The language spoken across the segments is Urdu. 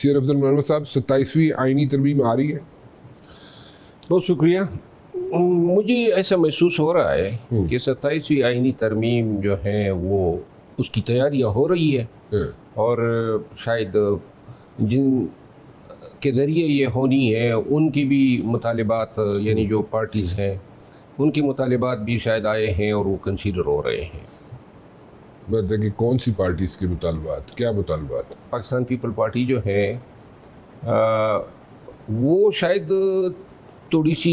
شیر افضل محمد صاحب 27ویں آئینی ترمیم آ رہی ہے؟ بہت شکریہ. مجھے ایسا محسوس ہو رہا ہے کہ 27ویں آئینی ترمیم جو ہے وہ اس کی تیاریاں ہو رہی ہے اور شاید جن کے ذریعے یہ ہونی ہے ان کی بھی مطالبات یعنی جو پارٹیز ہیں ان کے مطالبات بھی شاید آئے ہیں اور وہ کنسیڈر ہو رہے ہیں. کہ کون سی پارٹیز کے مطالبات؟ کیا مطالبات؟ پاکستان پیپل پارٹی جو ہے وہ شاید تھوڑی سی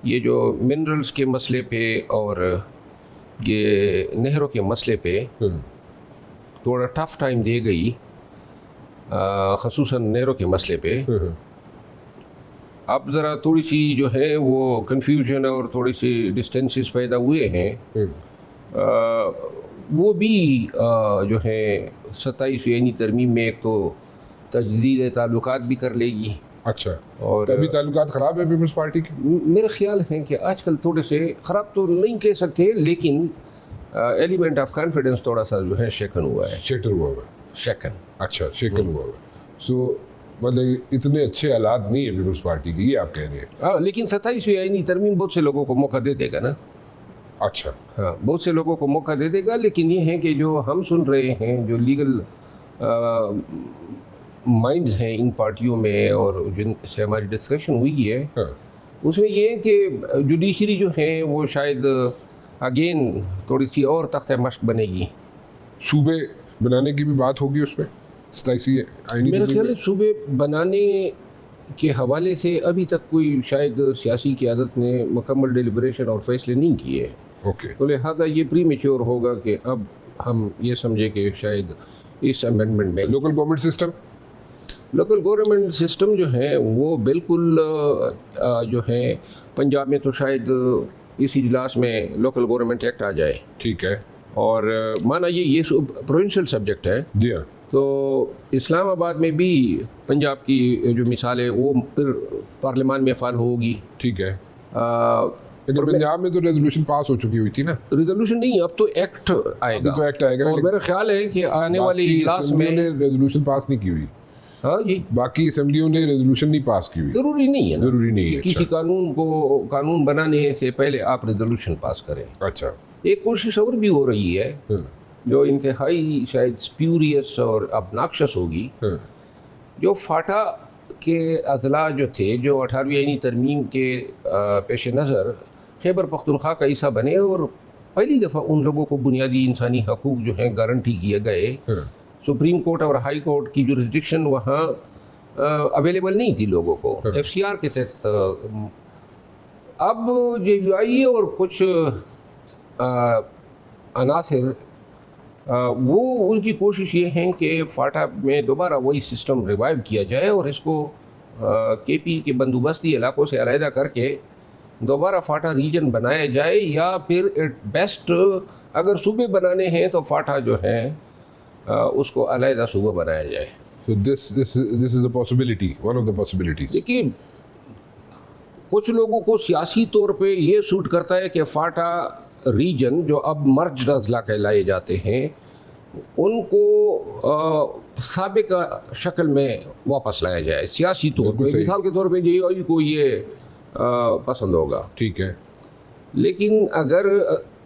یہ جو منرلز کے مسئلے پہ اور یہ نہروں کے مسئلے پہ تھوڑا ٹف ٹائم دے گئی، خصوصاً نہروں کے مسئلے پہ. اب ذرا تھوڑی سی جو ہے وہ کنفیوژن اور تھوڑی سی ڈسٹینسز پیدا ہوئے ہیں. وہ بھی جو ہے 27ویں آئینی ترمیم میں ایک تو تجدید تعلقات بھی کر لے گی. اچھا، اور ابھی تعلقات خراب ہے پیپلز پارٹی کے؟ میرا خیال ہے کہ آج کل تھوڑے سے خراب تو نہیں کہہ سکتے لیکن ایلیمنٹ آف کانفیڈنس تھوڑا سا جو ہے شیکن ہوا ہے. شیٹر ہوا ہوا شیکن. اچھا، شیکن ہوا ہوا. سو مطلب اتنے اچھے حالات نہیں ہیں پیپلز پارٹی کے، یہ آپ کہہ رہے ہیں؟ ہاں، لیکن 27ویں آئینی ترمیم بہت سے لوگوں کو موقع دے دے گا نا. اچھا، ہاں، بہت سے لوگوں کو موقع دے دے گا، لیکن یہ ہے کہ جو ہم سن رہے ہیں جو لیگل مائنڈز ہیں ان پارٹیوں میں اور جن سے ہماری ڈسکشن ہوئی ہے اس میں یہ ہے کہ جوڈیشری جو ہے وہ شاید اگین تھوڑی سی اور تخت مشق بنے گی. صوبے بنانے کی بھی بات ہوگی اس پہ 27ویں آئینی میرا ترمیم خیال ہے میں؟ صوبے بنانے کے حوالے سے ابھی تک کوئی شاید سیاسی قیادت نے مکمل ڈیلیبریشن اور فیصلے نہیں کیے. اوکے، تو لہٰذا یہ پری میچور ہوگا کہ اب ہم یہ سمجھے کہ شاید اس امینڈمنٹ میں local government system local government system جو ہے وہ بالکل جو ہے پنجاب میں تو شاید اس اجلاس میں لوکل گورنمنٹ ایکٹ آ جائے. ٹھیک ہے، اور مانا یہ پروونشل سبجیکٹ ہے جی ہاں. تو اسلام آباد میں بھی پنجاب کی جو مثال ہے وہ پھر پارلیمان میں فعال ہوگی. ٹھیک ہے، لیکن پنجاب میں تو ریزولوشن پاس ہو چکی ہوئی تھی نا. ریزولوشن نہیں، اب تو ایکٹ آئے ابھی گا. تو ایکٹ آئے گا، اور میرا خیال ہے کہ آنے والے اجلاس میں ریزولوشن پاس نہیں کی ہوئی. ہاں جی، باقی اسمبلیوں نے ریزولوشن نہیں پاس کی ہوئی. ضروری نہیں ہے نا، ضروری نہیں ہے. کسی قانون کو قانون بنانے سے پہلے آپ ریزولوشن پاس کریں. اچھا، ایک کوشش اور بھی ہو رہی ہے جو انتہائی شاید سپیوریس اور ابناکشس ہوگی. جو فاٹا کے اضلاع جو تھے جو 18ویں آئینی ترمیم کے پیش نظر خیبر پختونخوا کا حصہ بنے اور پہلی دفعہ ان لوگوں کو بنیادی انسانی حقوق جو ہیں گارنٹی کیے گئے. سپریم کورٹ اور ہائی کورٹ کی جورسڈکشن وہاں اویلیبل نہیں تھی لوگوں کو ایف سی آر کے تحت. اب جے یو آئی اور کچھ عناصر وہ ان کی کوشش یہ ہے کہ فاٹا میں دوبارہ وہی سسٹم ریوائیو کیا جائے اور اس کو کے پی کے بندوبستی علاقوں سے علیحدہ کر کے دوبارہ فاٹا ریجن بنایا جائے، یا پھر ایٹ بیسٹ اگر صوبے بنانے ہیں تو فاٹا جو ہے اس کو علیحدہ صوبہ بنایا جائے. So this is a possibility, one of the possibilities. دیکھیے کچھ لوگوں کو سیاسی طور پہ یہ سوٹ کرتا ہے کہ فاٹا ریجن جو اب مرجڈ اضلاع کہلائے جاتے ہیں ان کو سابقہ شکل میں واپس لایا جائے سیاسی طور پہ. مثال کے طور پہ جے یو آئی کو یہ پسند ہوگا. ٹھیک ہے، لیکن اگر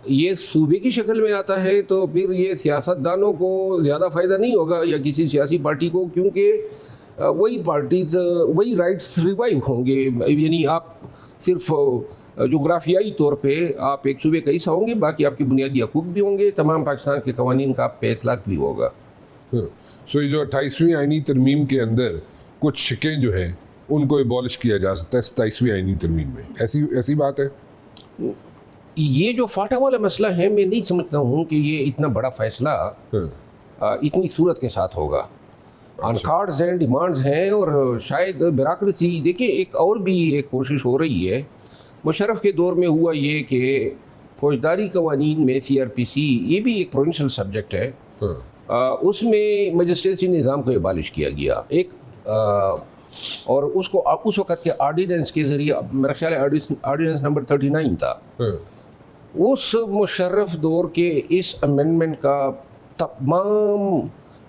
یہ صوبے کی شکل میں آتا ہے تو پھر یہ سیاست دانوں کو زیادہ فائدہ نہیں ہوگا یا کسی سیاسی پارٹی کو، کیونکہ وہی پارٹیز وہی رائٹس ریوائیو ہوں گے. یعنی آپ صرف جغرافیائی طور پہ آپ ایک صوبے کا حصہ ہوں گے، باقی آپ کے بنیادی حقوق بھی ہوں گے، تمام پاکستان کے قوانین کا آپ پہ اطلاق بھی ہوگا. سو یہ جو 28ویں آئینی ترمیم کے اندر کچھ شکیں جو ہیں ان کو ایبولش کیا جا سکتا ہے 27ویں آئینی ترمیم میں، ایسی بات ہے؟ یہ جو فاٹا والا مسئلہ ہے میں نہیں سمجھتا ہوں کہ یہ اتنا بڑا فیصلہ اتنی صورت کے ساتھ ہوگا. آن کارڈز ہیں، ڈیمانڈز ہیں اور شاید بیوروکریسی. دیکھیں ایک اور بھی ایک کوشش ہو رہی ہے. مشرف کے دور میں ہوا یہ کہ فوجداری قوانین میں سی آر پی سی یہ بھی ایک پروونشل سبجیکٹ ہے، اس میں مجسٹریسی نظام کو ایبالش کیا گیا ایک اور اس کو اس وقت کے آرڈیننس کے ذریعے میرا خیال ہے آرڈیننس نمبر 39 تھا. اس مشرف دور کے اس امینڈمنٹ کا تمام